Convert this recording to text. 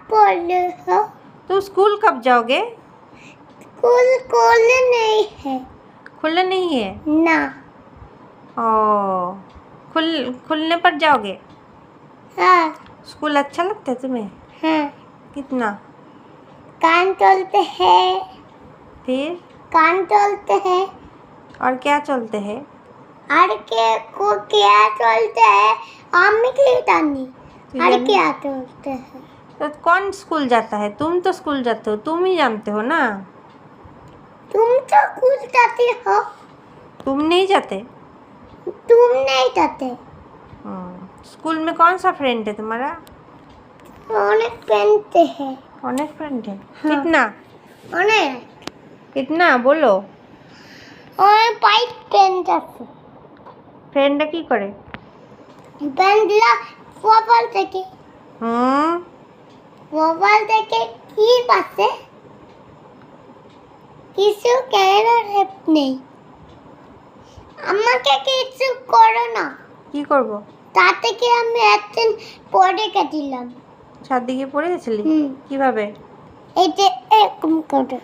बोल रहे हो? तो स्कूल कब जाओगे? स्कूल खोले नहीं है खुले नहीं है। ना। ओ, खुलने पर जाओगे। हाँ स्कूल अच्छा लगता है तुम्हें? हाँ। कितना? कान चलते हैं, फिर कान चलते हैं। और क्या चलते हैं? और के को क्या चलते हैं? आमी की टानी। तो और यानी क्या चलते हैं? तो कौन स्कूल जाता है? तुम तो स्कूल जाते हो, तुम ही जानते हो ना। तुम तो स्कूल जाते हो, तुम नहीं जाते? तुम नहीं जाते। स्कूल में कौन सा फ्रेंड है तुम्हारा? अनेक पहनते हैं। अनेक फ्रेंड है। हाँ। कितना? अनेक कितना बोलो। अनेक पाइप पहनते हैं। ফ্রেন্ডটা কি করে? बंदला मोबाइल থেকে, হুম মোবাইল থেকে কি পাচ্ছে? কিছু কেন নেই। আমাকে কিছু করো না। কি করব? তা থেকে আমি একদিন পড়ে গেছিলাম। ছাদ দিকে পড়ে গেছিলি? হুম। কিভাবে? এই যে এরকম করে।